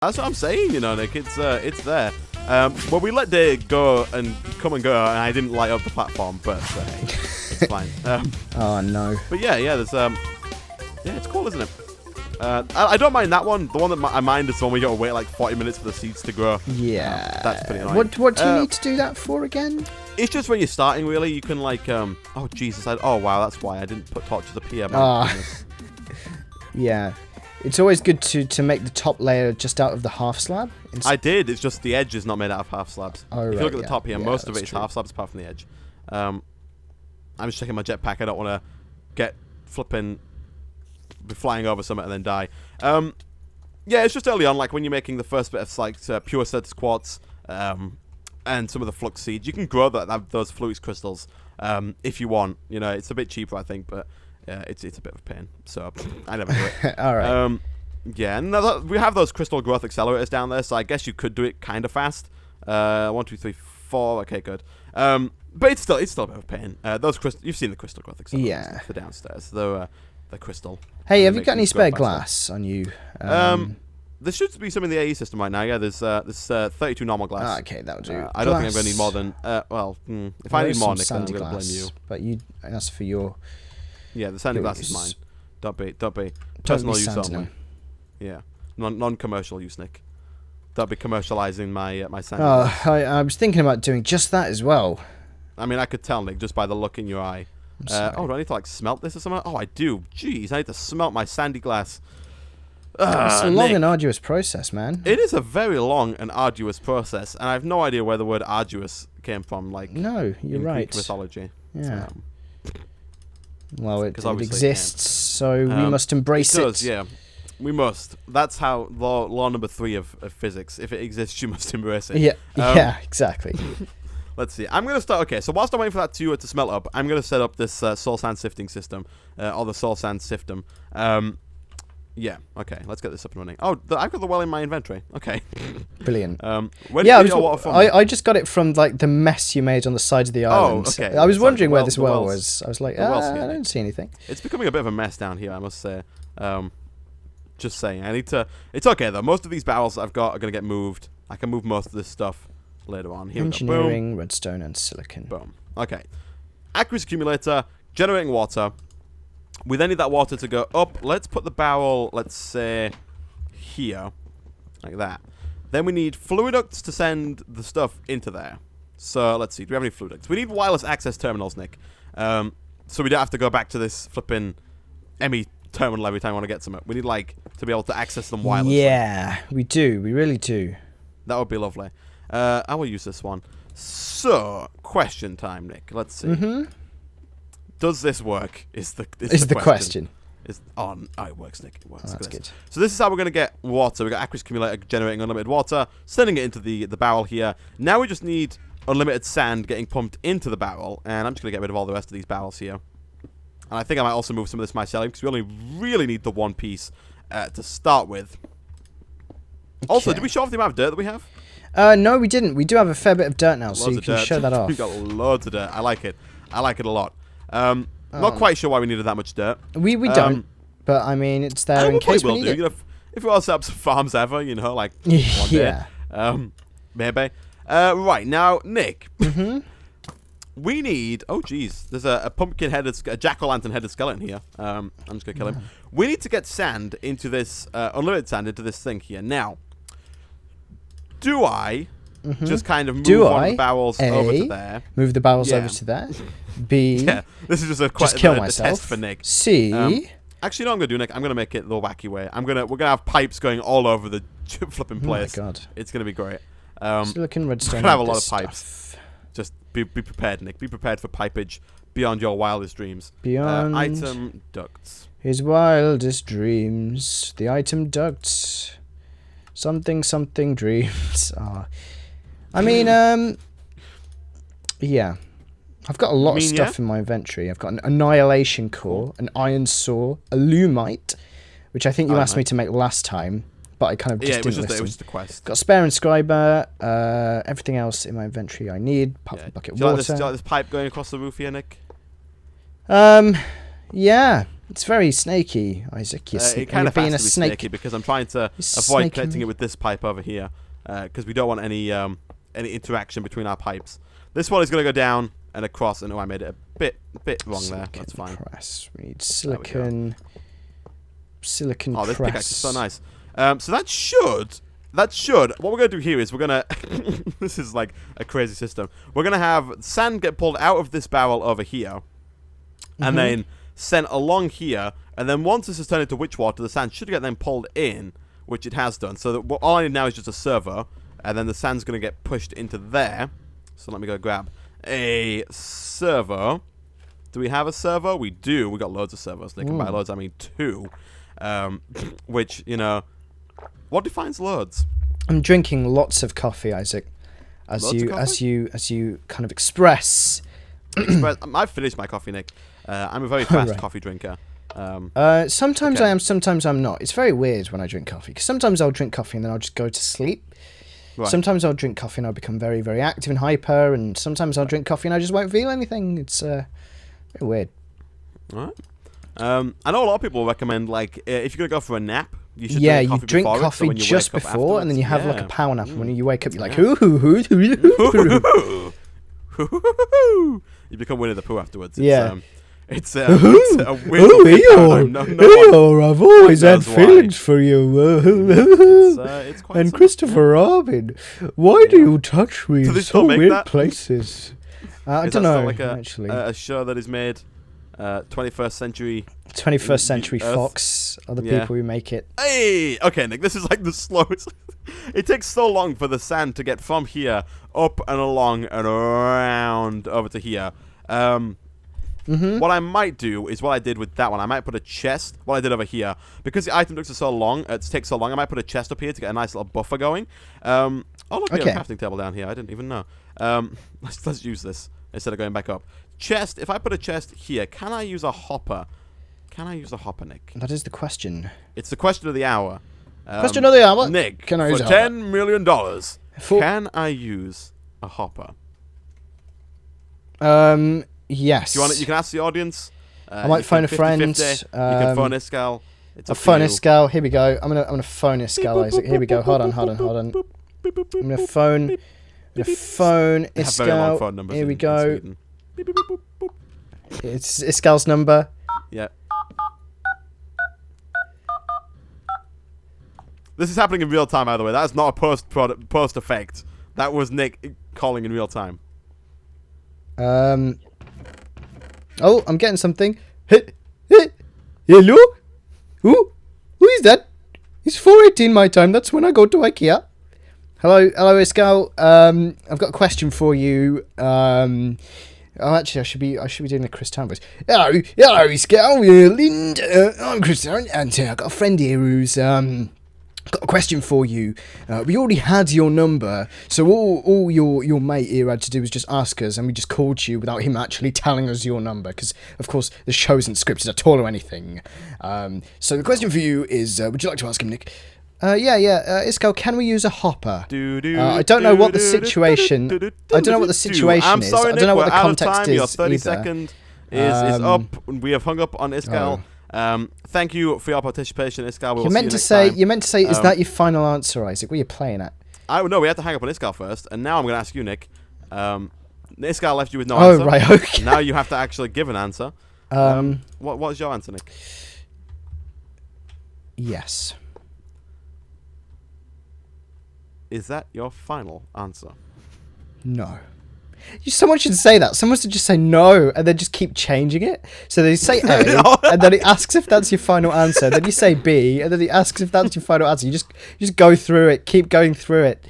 That's what I'm saying, you know, Nick. It's there. Well, we let day go and come and go, and I didn't light up the platform, but hey, it's fine. Oh no. But yeah, there's yeah, it's cool, isn't it? I don't mind that one. The one that I mind is the one we got to wait like 40 minutes for the seeds to grow. Yeah. That's pretty annoying. What do you need to do that for again? It's just when you're starting, really. You can like, oh Jesus, oh wow, that's why I didn't put torches up here. Yeah. It's always good to make the top layer just out of the half slab. I did. It's just the edge is not made out of half slabs. Oh, if you right, look at the top here, most of it is half slabs apart from the edge. I'm just checking my jetpack. I don't want to get be flying over something and then die. Yeah, it's just early on, like when you're making the first bit of like pure Certus quartz and some of the flux seeds. You can grow those FluxedCrystals if you want. You know, it's a bit cheaper, I think, but. It's a bit of a pain, so I never do it. All right. Yeah, and we have those crystal growth accelerators down there, so I guess you could do it kind of fast. 1, 2, 3, 4. Okay, good. But it's still a bit of a pain. You've seen the crystal growth accelerators. Yeah. The downstairs. The crystal. Hey, have you got any spare glass on you? There should be some in the AE system right now. Yeah, there's 32 normal glass. Okay, that'll do. I don't think I'm going to need more than if I need more, Nick, then I'm going to blame you. But that's for your. Yeah, the sandy glass is mine. Don't be. Personal use only. Yeah, non-commercial use, Nick. Don't be commercializing my sandy glass. I was thinking about doing just that as well. I mean, I could tell, Nick, just by the look in your eye. Do I need to like smelt this or something? Oh, I do. Jeez, I need to smelt my sandy glass. It's a long and arduous process, man. It is a very long and arduous process, and I have no idea where the word arduous came from. Like, no, you're right. Greek mythology. Yeah. Well, it exists, so we must embrace it. It does, yeah. We must. That's how law number 3 of physics. If it exists, you must embrace it. Yeah, yeah, exactly. Let's see. I'm going to start... Okay, so whilst I'm waiting for that to smelt up, I'm going to set up this soul sand sifting system, or the soul sand system. Yeah, okay, let's get this up and running. Oh, I've got the well in my inventory. Okay. Brilliant. I just got it from like the mess you made on the side of the island. Oh, okay. I was wondering where this well was. I was like, I don't see anything. It's becoming a bit of a mess down here, I must say. Just saying. I need to... It's okay, though. Most of these barrels I've got are going to get moved. I can move most of this stuff later on. Here Engineering, we go. Boom. redstone, and silicon. Boom. Okay. Accuracy accumulator, generating water. We then need that water to go up. Let's put the barrel, let's say, here. Like that. Then we need fluid ducts to send the stuff into there. So, let's see. Do we have any fluid ducts? We need wireless access terminals, Nick. So we don't have to go back to this flipping ME terminal every time we want to get something. We need, like, to be able to access them wirelessly. Yeah, we do. We really do. That would be lovely. I will use this one. So, question time, Nick. Let's see. Does this work? Is the question. It works, Nick. It works. Oh, that's good. So this is how we're going to get water. We've got accuracy accumulator generating unlimited water, sending it into the barrel here. Now we just need unlimited sand getting pumped into the barrel, and I'm just going to get rid of all the rest of these barrels here. And I think I might also move some of this myself, because we only really need the one piece to start with. Okay. Also, did we show off the amount of dirt that we have? No, we didn't. We do have a fair bit of dirt now, so you can show that off. We've got loads of dirt. I like it. I like it a lot. Not quite sure why we needed that much dirt. We don't, but I mean, it's there in case we need it. You know, if we all set up some farms ever, you know, like one day. Maybe. Right, now, Nick. We need... Oh, geez. There's a pumpkin-headed... A jack-o'-lantern-headed skeleton here. I'm just going to kill him. We need to get sand into this... unlimited sand into this thing here. Now, do I... just kind of move one of the barrels over to there. Move the barrels over to there. B. Yeah, this is just a test for Nick. C. Actually, no, I'm gonna do, Nick. I'm gonna make it the wacky way. We're gonna have pipes going all over the flipping place. Oh my god, it's gonna be great. Silicon, redstone. We're gonna have a lot of pipes. Just be prepared, Nick. Be prepared for pipage beyond your wildest dreams. Beyond item ducts. His wildest dreams. The item ducts. Something dreams. I mean, yeah. I've got a lot of stuff in my inventory. I've got an annihilation core, an iron saw, a lumite, which I think you asked me to make last time, but I kind of just didn't listen. It was just a quest. Got a spare inscriber, everything else in my inventory I need, apart from bucket water. Do you like this pipe going across the roof here, Nick? Yeah. It's very snaky, Isaac. It kind of being has a to be snake. snaky because I'm trying to avoid snaking connecting me. it with this pipe over here because we don't want any interaction between our pipes. This one is going to go down and across. And I made it a bit wrong there. That's fine. Press. We need silicon. Silicon Oh, this press. pickaxe is so nice. So that should. What we're going to do here is we're going to. This is like a crazy system. We're going to have sand get pulled out of this barrel over here, and then sent along here. And then once this is turned into witch water, the sand should get then pulled in, which it has done. So that all I need now is just a servo, and then the sand's going to get pushed into there. So let me go grab a servo. Do we have a servo? We do. We got loads of servos. They can buy loads. I mean 2. Which, you know, what defines loads? I'm drinking lots of coffee, Isaac. As you kind of express. I've finished my coffee, Nick. I'm a very fast coffee drinker. Sometimes I am, sometimes I'm not. It's very weird when I drink coffee, because sometimes I'll drink coffee and then I'll just go to sleep. Right. Sometimes I'll drink coffee and I'll become very, very active and hyper, and sometimes I'll drink coffee and I just won't feel anything. It's very weird. All right. I know a lot of people recommend, like, if you're going to go for a nap, you should drink coffee so just before, and then you have like a power nap, and when you wake up, you're like, you become Winnie the Pooh afterwards. It's a weird I've always had feelings for you. It's quite and Christopher Robin, why do you touch me in so weird places? I don't know, like actually. A show that is made 21st century... 21st century Fox are the people who make it. Hey! Okay, Nick, this is like the slowest... It takes so long for the sand to get from here up and along and around over to here. What I might do is what I did with that one. I might put a chest, what I did over here. Because the item looks so long, it takes so long, I might put a chest up here to get a nice little buffer going. Oh, look, we have a crafting table down here. I didn't even know. Let's use this instead of going back up. Chest, if I put a chest here, can I use a hopper? Can I use a hopper, Nick? That is the question. It's the question of the hour. Question of the hour? Nick, can I use for a hopper? $10 million, can I use a hopper? Yes. You can ask the audience. I might phone a friend. 50-50. You can phone Iskal. I'll phone Iskal. Here we go. I'm gonna phone Iskal, Isaac. Here we go. Hold on. I'm gonna phone Iskal. Here we go. It's Iskal's number. Yeah. This is happening in real time, by the way. That is not a post effect. That was Nick calling in real time. Oh, I'm getting something. Hello? Who is that? It's 4:18 my time. That's when I go to IKEA. Hello, Iskal. I've got a question for you. Actually, I should be doing the Chris Town voice. Hello, Iskal. Linda. I'm Chris Town, and I've got a friend here who's got a question for you. We already had your number, so all your mate here had to do was just ask us, and we just called you without him actually telling us your number, because of course the show isn't scripted at all or anything. So the question for you is, would you like to ask him, Nick? Iskal, can we use a hopper? I don't know what the situation. I don't know what the situation I'm sorry, is. I don't know what the Nick, context Your is 30 either. second is up. We have hung up on Iskal. Thank you for your participation, Iskal. You meant to say, is that your final answer, Isaac? What are you playing at? No, we had to hang up on Iskal first, and now I'm going to ask you, Nick. Iskal left you with no answer. Oh, right, okay. Now you have to actually give an answer. What was your answer, Nick? Yes. Is that your final answer? No. Someone should say that. Someone should just say no, and then just keep changing it. So they say A, and then it asks if that's your final answer. Then you say B, and then it asks if that's your final answer. You just go through it. Keep going through it.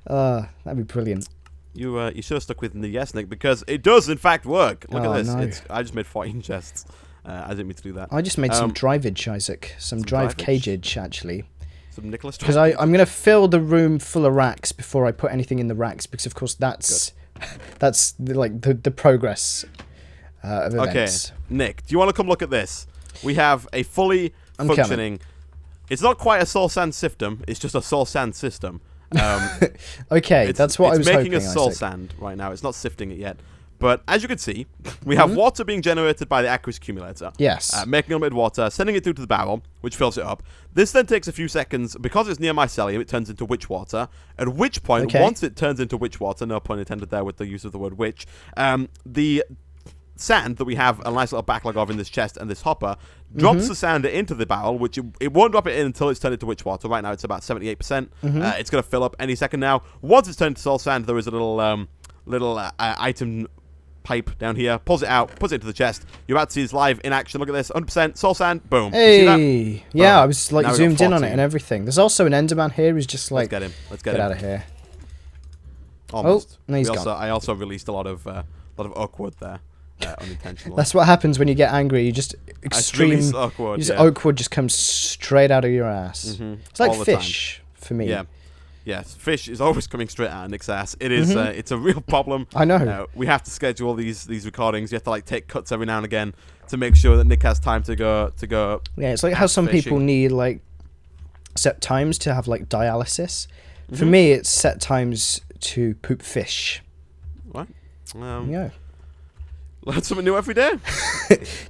That'd be brilliant. You should have stuck with the yes, Nick, because it does in fact work. Look at this. No. I just made 14 chests. I didn't mean to do that. I just made some drivage, Isaac. Some drive cageage, actually. Some Nicholas. Because I'm going to fill the room full of racks before I put anything in the racks, because of course that's the progress of events. Okay, Nick, do you want to come look at this? We have a fully functioning... It's not quite a soul sand system. It's just a soul sand system. Okay, that's what I was hoping, It's making a soul Isaac. sand right now. It's not sifting it yet. But as you can see, we have water being generated by the Aqueous accumulator. Yes. Making unlimited water, sending it through to the barrel, which fills it up. This then takes a few seconds. Because it's near mycelium, it turns into witch water. At which point, once it turns into witch water, no pun intended there with the use of the word witch, the sand that we have a nice little backlog of in this chest and this hopper drops the sand into the barrel, which it won't drop it in until it's turned into witch water. Right now, it's about 78%. It's going to fill up any second now. Once it's turned to soul sand, there is a little item pipe down here, pulls it out, puts it into the chest. You're about to see this live in action. Look at this, 100% soul sand, boom. Hey, you see that? Yeah, Boom. I was like zoomed in on it and everything. There's also an Enderman here who's just like, let's get him out of here. Almost. Oh, no, he's gone. I also released a lot of oak wood there, unintentionally. That's what happens when you get angry. You just extreme. Oak wood, Oak wood just comes straight out of your ass. It's like fish for me. Yeah. Yes, fish is always coming straight out of Nick's ass. It is. It's a real problem. I know. We have to schedule these recordings. You have to like take cuts every now and again to make sure that Nick has time to go. Yeah, it's like how some fishing. people need like set times to have like dialysis. For me, it's set times to poop fish. What? Yeah. Learn something new every day.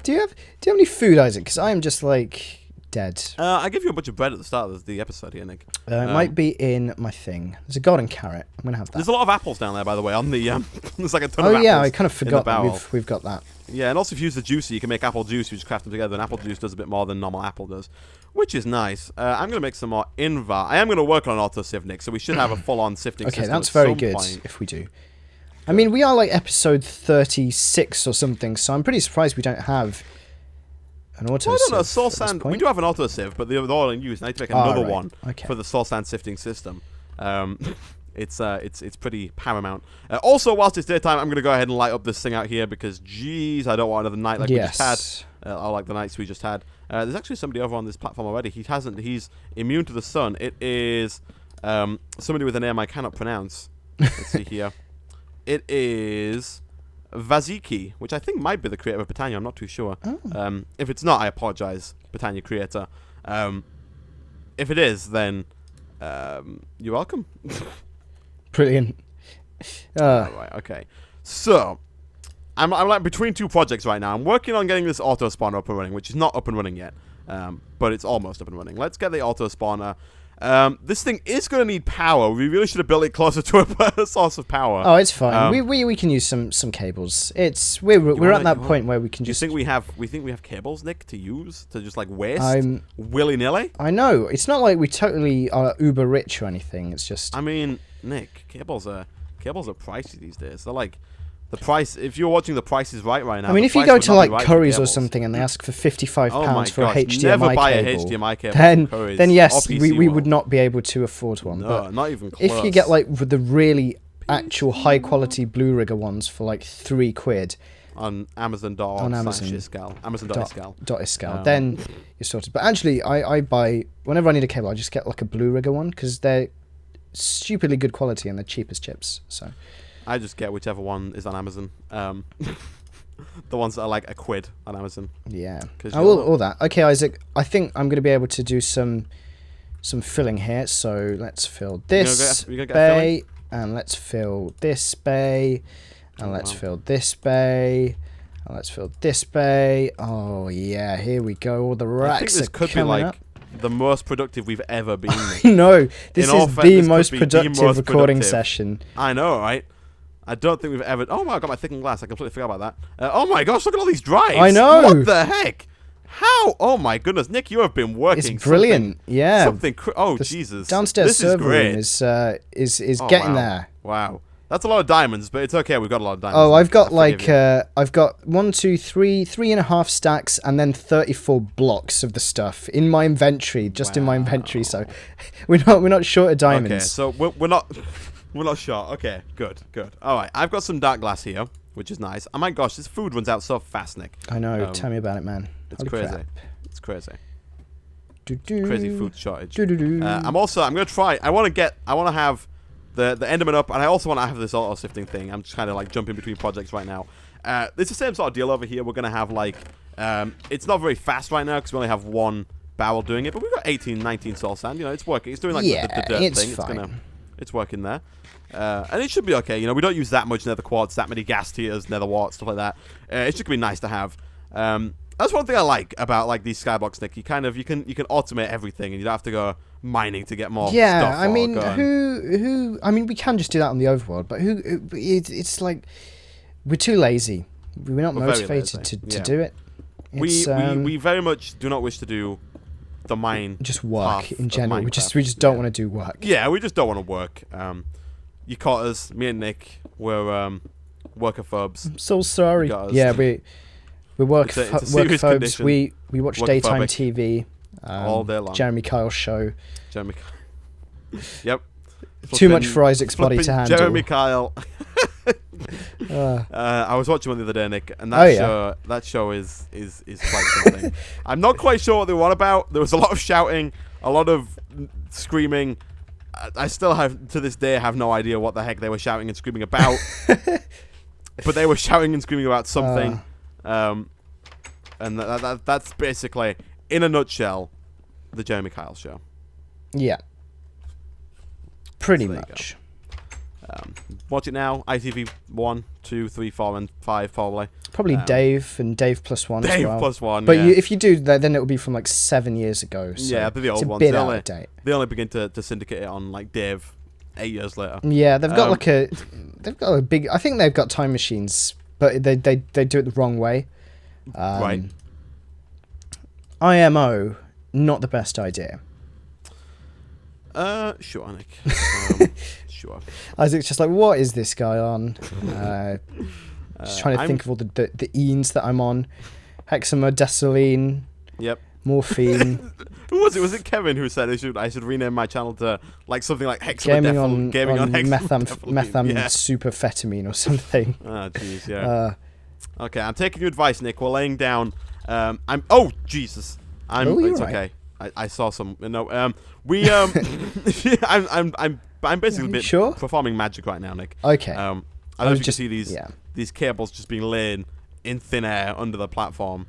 Do you have any food, Isaac? Because I am just like dead. I give you a bunch of bread at the start of the episode here, Nick. It might be in my thing. There's a golden carrot. I'm gonna have that. There's a lot of apples down there, by the way. On the there's like a ton of apples. Oh yeah, I kind of forgot that barrel. we've got that. Yeah, and also if you use the juicer, you can make apple juice. You just craft them together, and apple juice does a bit more than normal apple does, which is nice. I'm gonna make some more invar. I am gonna work on an auto sieve, Nick, so we should have a full-on sifting system. Okay, that's very good if we do. I mean, we are like episode 36 or something, so I'm pretty surprised we don't have an auto sieve. I don't know, soul sand. We do have an auto sieve, but they're all in use. I need to make another one for the soul sand sifting system. It's pretty paramount. Also, whilst it's daytime, I'm going to go ahead and light up this thing out here because, jeez, I don't want another night like we just had. I like the nights we just had. There's actually somebody over on this platform already. He's immune to the sun. It is somebody with a name I cannot pronounce. Let's see here. It is Vaziki, which I think might be the creator of Botania. I'm not too sure. Oh. If it's not, I apologize, Botania creator. If it is, then you're welcome. Brilliant. Right, okay. So, I'm like between two projects right now. I'm working on getting this auto spawner up and running, which is not up and running yet, but it's almost up and running. Let's get the auto spawner. This thing is going to need power. We really should have built it closer to a source of power. Oh, it's fine. We can use some cables. We're at that point where we can just. Do you think we have cables, Nick, to use to just like waste willy nilly? I know it's not like we totally are uber rich or anything. It's just. I mean, Nick, cables are pricey these days. They're like. The price, if you're watching The Price is Right now. I mean, if you go to like Curry's or something and they ask for £55 for a HDMI never buy cable, a HDMI cable then yes, we would not be able to afford one. No, but not even close. If you get like the really actual high quality Blue Rigger ones for like £3 on Amazon.iscal, then you're sorted. But actually, I buy whenever I need a cable, I just get like a Blue Rigger one because they're stupidly good quality and they're cheap as chips. So. I just get whichever one is on Amazon. The ones that are like £1 on Amazon. Yeah. All that. Okay, Isaac. I think I'm going to be able to do some filling here. So let's fill this bay, and let's fill this bay, and let's fill this bay, and let's fill this bay. Oh yeah, here we go. All the racks I think this could be like the most productive we've ever been. No, this is the most productive recording session. I know, right? I don't think we've ever... Oh, my, I got my thickened glass. I completely forgot about that. Oh, my gosh, look at all these drives. I know. What the heck? How? Oh, my goodness. Nick, you have been working. It's brilliant. Yeah. Jesus. Downstairs server room is getting there. Wow. That's a lot of diamonds, but it's okay. We've got a lot of diamonds. Oh, I've got I've got 1, 2, 3, 3.5 stacks, and then 34 blocks of the stuff in my inventory, in my inventory. So we're not short of diamonds. Okay, so we're not... We're not sure. Okay, good. All right, I've got some dark glass here, which is nice. Oh my gosh, this food runs out so fast, Nick. I know. Tell me about it, man. It's crazy. It's crazy. Do-do. Crazy food shortage. Do-do-do. I'm gonna try. I want to have the Enderman up, and I also want to have this auto sifting thing. I'm just kind of like jumping between projects right now. It's the same sort of deal over here. We're gonna have like, it's not very fast right now because we only have one barrel doing it, but we've got 18, 19 soul sand. You know, it's working. It's doing like the dirt it's thing. Fine. It's working there. And it should be okay. You know, we don't use that much nether quartz, that many gas tiers, nether wart, stuff like that. It's just gonna be nice to have. That's one thing I like about like these skyblocks, Nick. You can automate everything, and you don't have to go mining to get more. Yeah, stuff I mean, who? I mean, we can just do that on the overworld, but it's like we're too lazy. We're not motivated to do it. We very much do not wish to do the mine. Just work in general. We just don't want to do work. Yeah, we just don't want to work. You caught us. Me and Nick were workophobes. I'm so sorry. Yeah, we workophobes. We watch daytime TV. All day long. Jeremy Kyle's show. Yep. Too much for Isaac's body to handle. Jeremy Kyle. I was watching one the other day, Nick, and that show is quite something. I'm not quite sure what they were about. There was a lot of shouting, a lot of screaming. I still to this day have no idea what the heck they were shouting and screaming about. But they were shouting and screaming about something. And that's basically, in a nutshell, the Jeremy Kyle show. Yeah. Pretty much. Watch it now. ITV 1, 2, 3, 4, and 5 probably. Probably Dave and Dave plus one as well. Dave plus one, but if you do that, then it will be from like 7 years ago. So yeah, the old ones. Bit out of date. They only begin to syndicate it on like Dave 8 years later. Yeah, they've got they've got a big. I think they've got time machines, but they do it the wrong way. Right. IMO, not the best idea. Sure, Nick. Sure. Isaac's just like, what is this guy on? Just trying to think of all the enes that I'm on. Hexamodecylene. Yep. Morphine. Who was it? Was it Kevin who said I should rename my channel to like something like hexamodecylene? Gaming on methamphetamine or something. Oh, jeez, yeah. Okay, I'm taking your advice, Nick. We're laying down. Oh, Jesus. It's right. Okay. I saw some. No. I'm basically performing magic right now, Nick. Okay. I don't know if you can see these cables just being laid in thin air under the platform.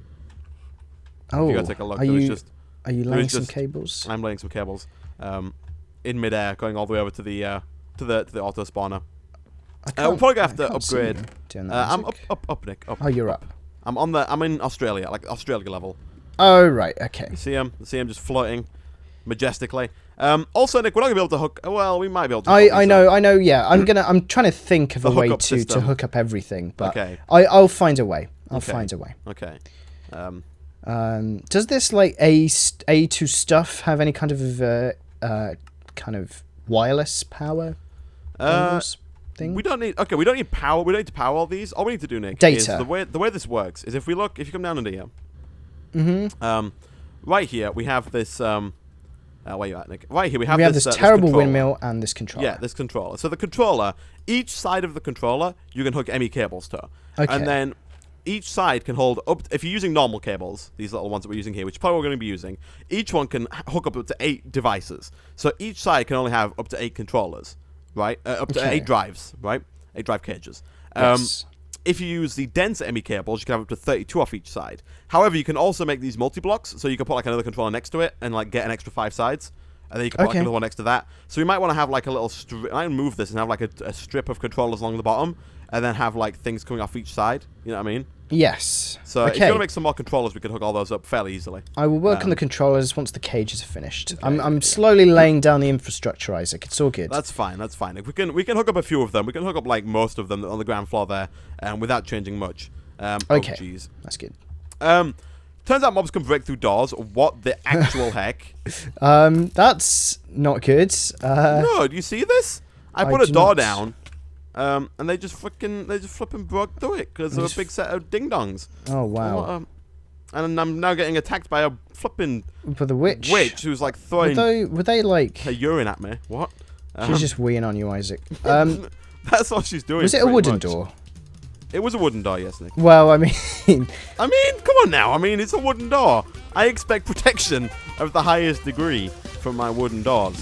Oh. You gotta take a look. Are you laying some cables? I'm laying some cables. In midair, going all the way over to the auto spawner. We're probably gonna have to upgrade. I'm up, Nick. Up. Oh, you're up. I'm in Australia, like Australia level. Oh, right, okay. You see him just floating majestically. Also, Nick, we're not gonna be able to hook. Well, we might be able to. I know. Yeah, I'm trying to think of a way to hook up everything, but I'll find a way. I'll find a way. Okay. Does this like AE2 stuff have any kind of wireless power? Thing? We don't need power. We don't need to power all these. All we need to do, Nick, data. Is the way this works is if you come down under here. Mm-hmm. Right here we have this. Where you at, Nick? Right here we have this terrible windmill and this controller. Yeah, this controller. So the controller, each side of the controller, you can hook ME cables to, and then each side can hold up. If you're using normal cables, these little ones that we're using here, which probably we're going to be using, each one can hook up to 8 devices. So each side can only have up to 8 controllers, right? Up to 8 drives, right? 8 drive cages. Yes. If you use the dense ME cables, you can have up to 32 off each side. However, you can also make these multi-blocks, so you can put like another controller next to it and like get an extra 5 sides, and then you can put like another one next to that. So we might want to have like a little strip. I can move this and have like a strip of controllers along the bottom, and then have like things coming off each side. You know what I mean? Yes. So if you want to make some more controllers, we can hook all those up fairly easily. I will work on the controllers once the cages are finished. I'm slowly laying down the infrastructure, Isaac. It's all good. That's fine. That's fine. If we can hook up a few of them. We can hook up like most of them on the ground floor there, without changing much. Okay. Oh, jeez. That's good. Turns out mobs can break through doors. What the actual heck? That's not good. No, do you see this? I put a door down. And they just flipping broke through it because of a big set of ding dongs. Oh wow! And I'm now getting attacked by a flipping the witch who's like throwing. Were they like her urine at me? What? She's just weeing on you, Isaac. That's all she's doing. Was it a wooden door? It was a wooden door, yes, Nick. Well, I mean, come on now. I mean, it's a wooden door. I expect protection of the highest degree from my wooden doors.